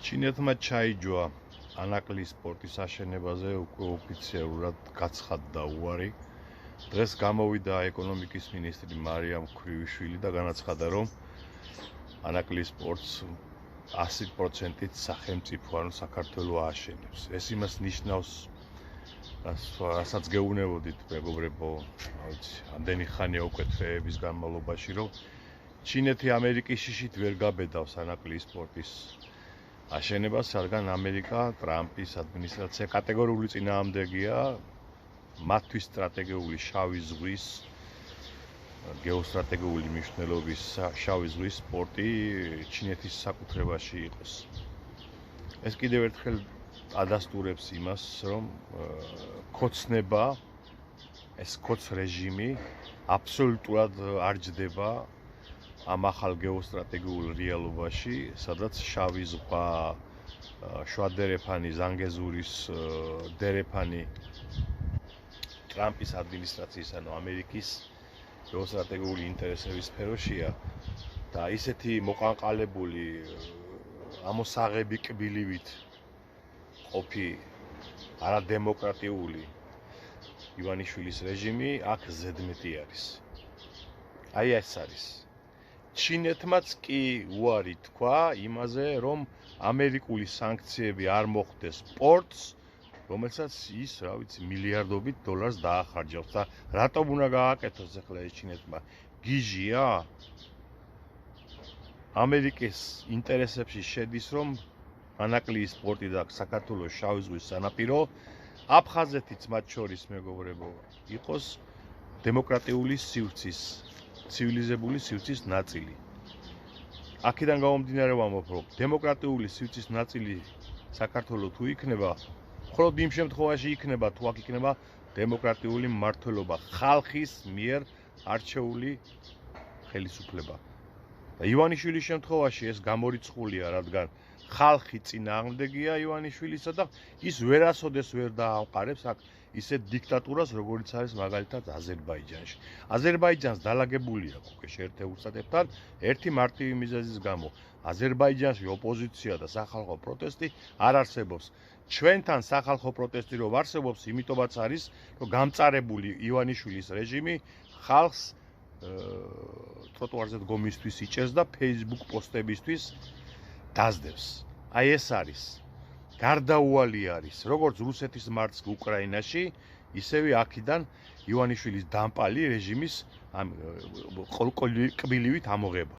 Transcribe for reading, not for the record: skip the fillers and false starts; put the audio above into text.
ჩინეთმა ჩაიჯვა ანაკლის სპორტის აშენებაზე უკვე ოფიციალურად გაცხადდა უარი. დღეს გამოვიდა ეკონომიკის მინისტრი მარიამ ქრივიშვილი და განაცხადა, რომ ანაკლის სპორტს 100%-ით სახელმწიფო ანუ საქართველო ააშენებს. ეს იმას ნიშნავს, რასაც გეუბნებოდით მეგობრებო, ამდენი ხანია უკვე თვეების განმავლობაში, რომ ჩინეთი ამერიკის შიშით ვერ გაბედავს ანაკლის სპორტის აშენებას, რადგან ამერიკა ტრამპის ადმინისტრაცია კატეგორიული წინააღმდეგია მათთვის სტრატეგიული შავი ზღვის გეოსტრატეგიული მნიშვნელობის შავი ზღვის სპორტი ჩინეთის საკუთრებაში იყოს. ეს კიდევ ერთხელ ადასტურებს იმას, რომ ქოცნება, ეს ქოც რეჟიმი აბსოლუტურად არ ჯდება ამ ახალ გეოსტრატეგიულ რეალობაში, სადაც შავი ზღვა, შუა დერეფანი, ზანგეზურის დერეფანი ტრამპის ადმინისტრაციის ანუ ამერიკის გეოსტრატეგიული ინტერესების სფეროშია და ისეთი მოყანყალებული ამოსაღები კბილივით ყოფი არადემოკრატიული ივანიშვილის რეჟიმი აქ ზედმეტი არის. აი ეს არის. ჩინეთმაც კი უარი თქვა იმაზე, რომ ამერიკული სანქციები არ მოხდეს სპორტს, რომელსაც ის, რა ვიცი, მილიარდობით დოლარს დაახარჯავს და რატომ უნდა გააკეთოს ახლა ეს ჩინეთმა? გიჟია? ამერიკის ინტერესებში შედის, რომ ანაკლის სპორტი და საქართველოს შავი ზღვის სანაპირო, აფხაზეთიც მათ შორის მეგობრებო, იყოს დემოკრატიული სივრცის, ცივილიზებული სივრცის ნაწილი. აქედან გამომდინარე ვამბობ, რომ დემოკრატიული სივრცის ნაწილი საქართველოს თუ იქნება, მხოლოდ იმ შემთხვევაში იქნება, თუ აქ იქნება დემოკრატიული მმართველობა, ხალხის მიერ არჩეული ხელისუფლება. და ივანიშვილის შემთხვევაში ეს გამორიცხულია, რადგან ხალხი წინააღმდეგია ივანიშვილისა და ის ვერასოდეს ვერ დაამყარებს აქ ისეთ დიქტატურას, როგორიც არის მაგალითად აზერბაიჯანში. აზერბაიჯანს დალაგებული აქვს უკვე შეერთებულ შტატებთან ერთი მარტივი მიზეზის გამო. აზერბაიჯანში ოპოზიცია და სახალხო პროტესტი არ არსებობს. ჩვენთან სახალხო პროტესტი რომ არსებობს, იმიტომაც არის, რომ გამწარებული ივანიშვილის რეჟიმი ხალხს ტროტუარზე დგომისთვის იჭერს და Facebook პოსტებისთვის დაძდებს. აი ეს არის. გარდაუვალი არის, როგორც რუსეთის მარცხ უკრაინაში, ისევე აქედან ივანიშვილის დამპალი რეჟიმის კბილივით ამოღება.